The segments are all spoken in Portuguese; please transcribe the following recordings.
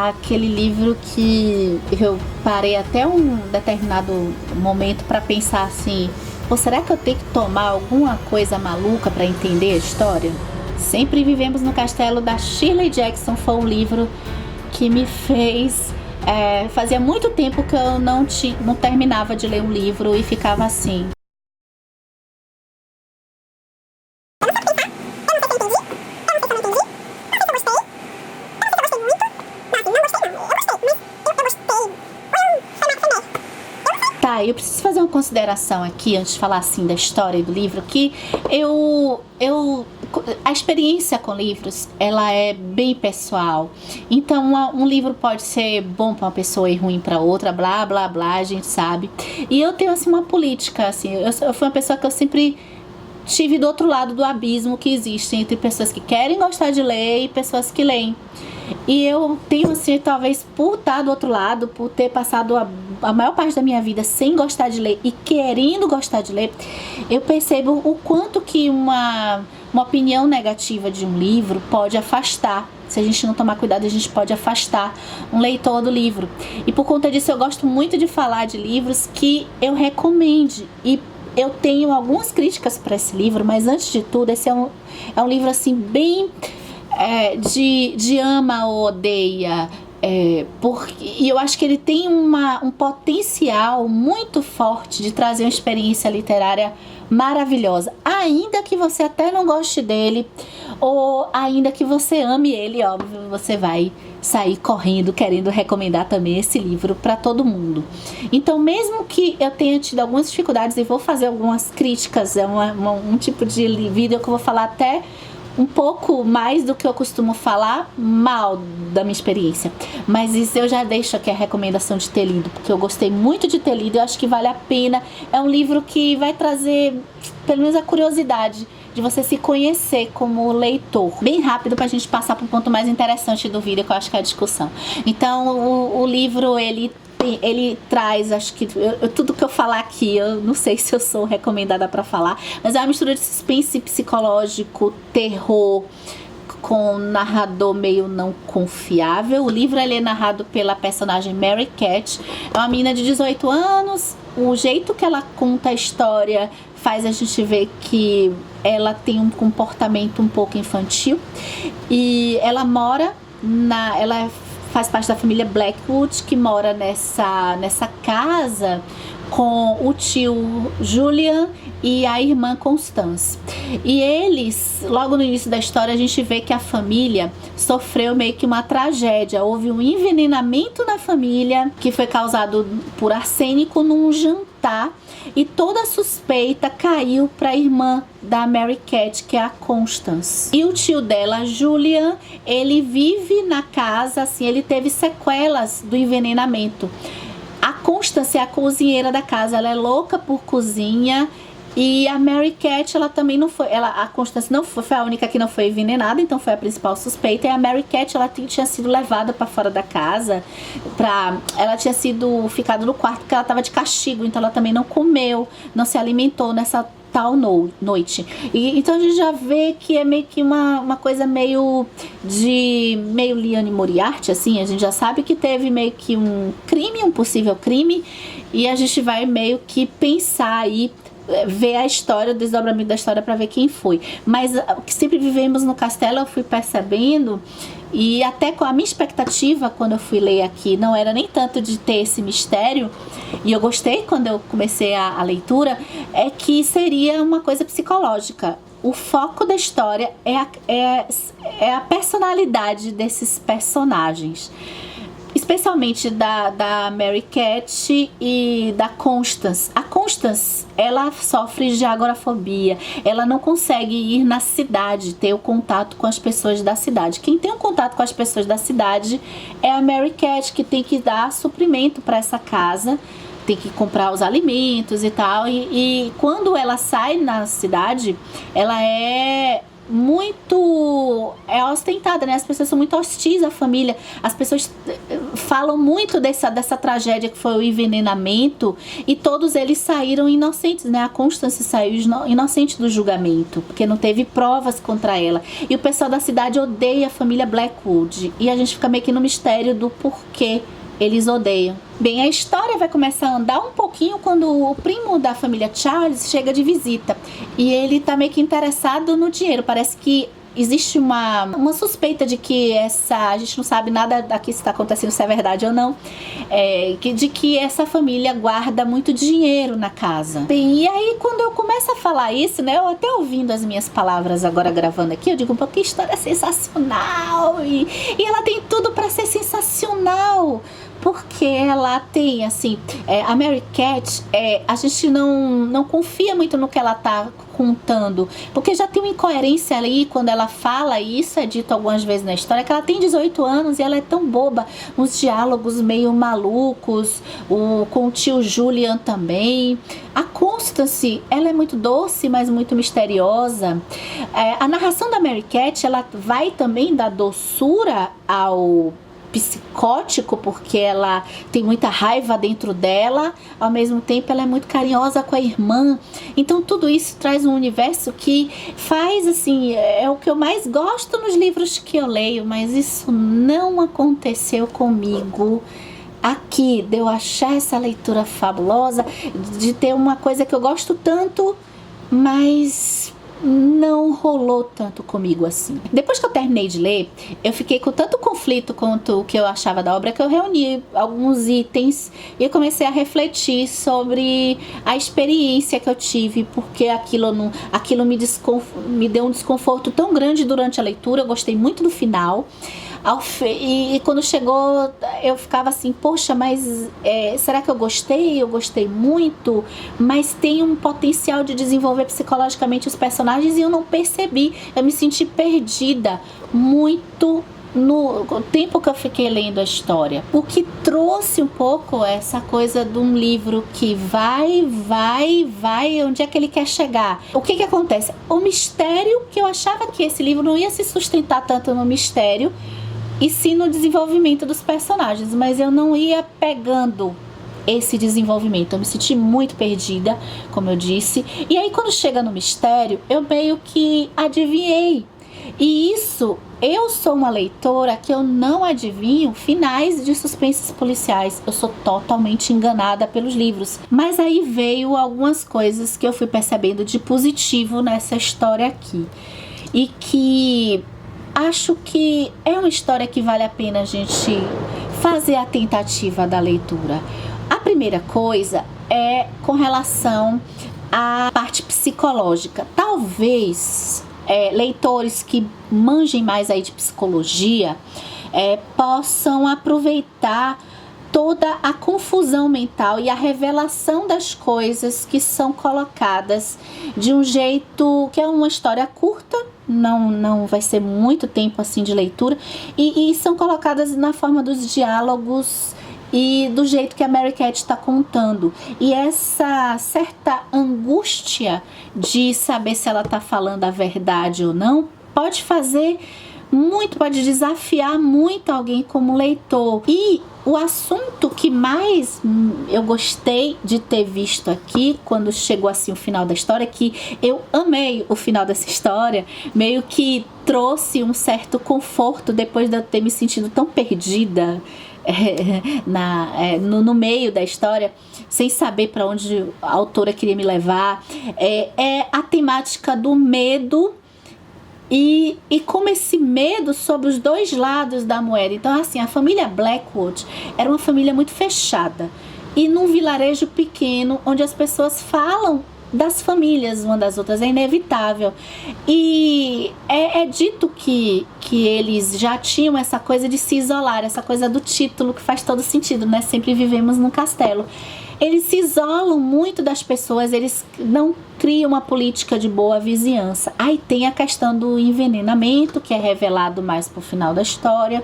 aquele livro que eu parei até um determinado momento para pensar assim: ou será que eu tenho que tomar alguma coisa maluca para entender a história? Sempre Vivemos no Castelo, da Shirley Jackson, foi um livro que me fez... fazia muito tempo que eu não terminava de ler um livro e ficava assim. Tá, eu preciso fazer uma consideração aqui antes de falar assim da história do livro, que a experiência com livros, ela é bem pessoal. Então um livro pode ser bom para uma pessoa e ruim para outra, blá blá blá, a gente sabe. E eu tenho assim uma política, assim, eu fui uma pessoa que eu sempre tive do outro lado do abismo que existe entre pessoas que querem gostar de ler e pessoas que leem. E eu tenho assim, talvez por estar do outro lado, por ter passado a maior parte da minha vida sem gostar de ler e querendo gostar de ler, eu percebo o quanto que uma opinião negativa de um livro pode afastar. Se a gente não tomar cuidado, a gente pode afastar um leitor do livro. E por conta disso eu gosto muito de falar de livros que eu recomende. E eu tenho algumas críticas para esse livro, mas antes de tudo, esse é um livro assim bem... de ama ou odeia, e eu acho que ele tem um potencial muito forte de trazer uma experiência literária maravilhosa, ainda que você até não goste dele, ou ainda que você ame ele, óbvio, você vai sair correndo querendo recomendar também esse livro para todo mundo. Então, mesmo que eu tenha tido algumas dificuldades, e vou fazer algumas críticas, um tipo de vídeo que eu vou falar até um pouco mais do que eu costumo falar mal da minha experiência, mas isso eu já deixo aqui a recomendação de ter lido, porque eu gostei muito de ter lido, eu acho que vale a pena. É um livro que vai trazer pelo menos a curiosidade de você se conhecer como leitor. Bem rápido pra gente passar pro ponto mais interessante do vídeo, que eu acho que é a discussão. Então o livro ele traz, acho que tudo que eu falar aqui, eu não sei se eu sou recomendada para falar, mas é uma mistura de suspense psicológico, terror, com narrador meio não confiável. O livro ele é narrado pela personagem Mary Cat, é uma menina de 18 anos, o jeito que ela conta a história faz a gente ver que ela tem um comportamento um pouco infantil, e ela faz parte da família Blackwood, que mora nessa casa com o tio Julian e a irmã Constance. E eles, logo no início da história, a gente vê que a família sofreu meio que uma tragédia. Houve um envenenamento na família que foi causado por arsênico num jantar, e toda a suspeita caiu para a irmã da Mary Cat, que é a Constance. E o tio dela, Julian, ele vive na casa, assim, ele teve sequelas do envenenamento. A Constance é a cozinheira da casa, ela é louca por cozinha. E a Mary Cat, ela também não foi, a Constance não foi a única que não foi envenenada, então foi a principal suspeita. E a Mary Cat, ela tinha sido levada para fora da casa, ela tinha sido ficado no quarto porque ela estava de castigo, então ela também não comeu, não se alimentou nessa tal noite. E então a gente já vê que é meio que uma coisa meio Liane Moriarty, assim. A gente já sabe que teve meio que um possível crime, e a gente vai meio que pensar aí, ver a história, o desdobramento da história para ver quem foi. Mas o que Sempre Vivemos no Castelo, eu fui percebendo, e até com a minha expectativa quando eu fui ler aqui não era nem tanto de ter esse mistério, e eu gostei quando eu comecei a leitura, é que seria uma coisa psicológica. O foco da história é a personalidade desses personagens, especialmente da Mary Cat e da Constance. A Constance, ela sofre de agorafobia, ela não consegue ir na cidade, ter o contato com as pessoas da cidade. Quem tem o contato com as pessoas da cidade é a Mary Cat, que tem que dar suprimento para essa casa, tem que comprar os alimentos e tal, e quando ela sai na cidade, ela é muito ostentada, né? As pessoas são muito hostis à família. As pessoas falam muito dessa tragédia que foi o envenenamento, e todos eles saíram inocentes, né? A Constance saiu inocente do julgamento, porque não teve provas contra ela. E o pessoal da cidade odeia a família Blackwood. E a gente fica meio que no mistério do porquê eles odeiam. Bem, a história vai começar a andar um pouquinho quando o primo da família Charles chega de visita. E ele tá meio que interessado no dinheiro. Parece que existe uma suspeita de que a gente não sabe nada daqui se está acontecendo, se é verdade ou não, de que essa família guarda muito dinheiro na casa. E aí, quando eu começo a falar isso, né, eu até ouvindo as minhas palavras agora gravando aqui, eu digo, pô, que história sensacional, e ela tem tudo para ser sensacional, porque ela tem, assim, a Mary Cat, a gente não confia muito no que ela tá contando, porque já tem uma incoerência ali quando ela fala, e isso é dito algumas vezes na história, que ela tem 18 anos e ela é tão boba, uns diálogos meio malucos, com o tio Julian também. A Constance, ela é muito doce, mas muito misteriosa. A narração da Mary Cat, ela vai também dar doçura ao psicótico, porque ela tem muita raiva dentro dela, ao mesmo tempo ela é muito carinhosa com a irmã. Então tudo isso traz um universo que faz, assim, é o que eu mais gosto nos livros que eu leio, mas isso não aconteceu comigo aqui, de eu achar essa leitura fabulosa, de ter uma coisa que eu gosto tanto, mas não rolou tanto comigo assim. Depois que eu terminei de ler, eu fiquei com tanto conflito quanto o que eu achava da obra, que eu reuni alguns itens e comecei a refletir sobre a experiência que eu tive, porque aquilo me deu um desconforto tão grande durante a leitura. Eu gostei muito do final. E quando chegou, eu ficava assim, poxa, mas será que eu gostei? Eu gostei muito, mas tem um potencial de desenvolver psicologicamente os personagens e eu não percebi. Eu me senti perdida muito no tempo que eu fiquei lendo a história, o que trouxe um pouco essa coisa de um livro que vai, onde é que ele quer chegar. O que acontece? O mistério, que eu achava que esse livro não ia se sustentar tanto no mistério, e sim no desenvolvimento dos personagens, mas eu não ia pegando esse desenvolvimento. Eu me senti muito perdida, como eu disse, e aí quando chega no mistério, eu meio que adivinhei. E isso, eu sou uma leitora que eu não adivinho finais de suspenses policiais, eu sou totalmente enganada pelos livros. Mas aí veio algumas coisas que eu fui percebendo de positivo nessa história aqui, e que acho que é uma história que vale a pena a gente fazer a tentativa da leitura. A primeira coisa é com relação à parte psicológica. Talvez leitores que manjem mais aí de psicologia possam aproveitar toda a confusão mental e a revelação das coisas que são colocadas de um jeito que é uma história curta, não vai ser muito tempo assim de leitura, e são colocadas na forma dos diálogos e do jeito que a Mary Cat está contando. E essa certa angústia de saber se ela está falando a verdade ou não pode desafiar muito alguém como leitor. E o assunto que mais eu gostei de ter visto aqui, quando chegou assim o final da história, que eu amei o final dessa história, meio que trouxe um certo conforto depois de eu ter me sentido tão perdida no meio da história, sem saber para onde a autora queria me levar. É a temática do medo, e como esse medo sobre os dois lados da moeda. Então, assim, a família Blackwood era uma família muito fechada, e num vilarejo pequeno, onde as pessoas falam das famílias uma das outras, é inevitável. E é dito que eles já tinham essa coisa de se isolar, essa coisa do título, que faz todo sentido, né? Sempre vivemos num castelo. Eles se isolam muito das pessoas, eles não criam uma política de boa vizinhança. Aí tem a questão do envenenamento, que é revelado mais pro final da história,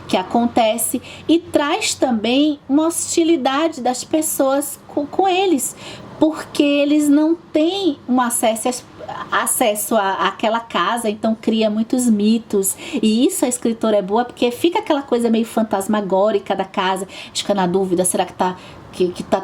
que acontece, e traz também uma hostilidade das pessoas com eles, porque eles não têm um acesso àquela casa, então cria muitos mitos. E isso a escritora é boa, porque fica aquela coisa meio fantasmagórica da casa, fica na dúvida, será que tá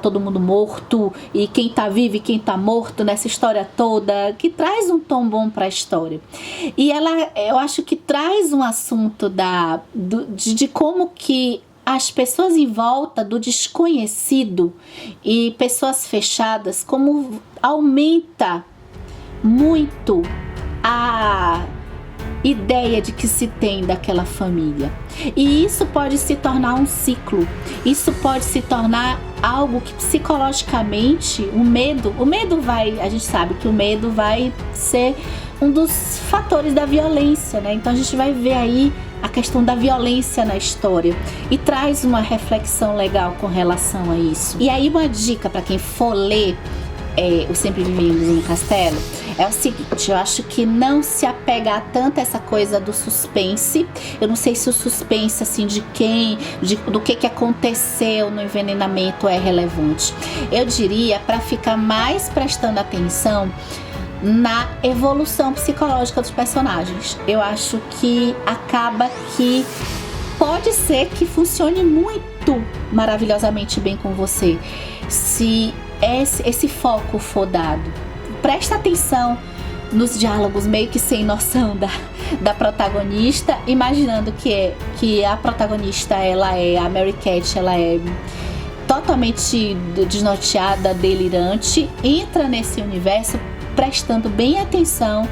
todo mundo morto, e quem tá vivo e quem tá morto nessa história toda, que traz um tom bom para a história. E eu acho que traz um assunto de como que as pessoas em volta do desconhecido e pessoas fechadas, como aumenta muito a ideia de que se tem daquela família. E isso pode se tornar um ciclo, isso pode se tornar algo que psicologicamente, a gente sabe que o medo vai ser um dos fatores da violência, né? Então a gente vai ver aí a questão da violência na história e traz uma reflexão legal com relação a isso. E aí uma dica para quem for ler O Sempre Vivemos no Castelo é o seguinte: eu acho que não se apegar tanto a essa coisa do suspense. Eu não sei se o suspense assim do que aconteceu no envenenamento é relevante. Eu diria para ficar mais prestando atenção na evolução psicológica dos personagens. Eu acho que acaba que pode ser que funcione muito maravilhosamente bem com você se esse foco for dado. Presta atenção nos diálogos meio que sem noção da protagonista, imaginando que a protagonista, a Mary Cat, ela é totalmente desnorteada, delirante, entra nesse universo prestando bem atenção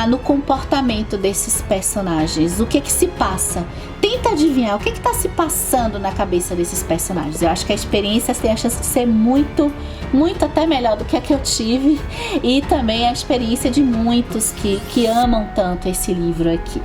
no comportamento desses personagens. O que se passa? Tenta adivinhar o que está se passando na cabeça desses personagens. Eu acho que a experiência tem a chance de ser muito, muito até melhor do que a que eu tive, e também a experiência de muitos que amam tanto esse livro aqui.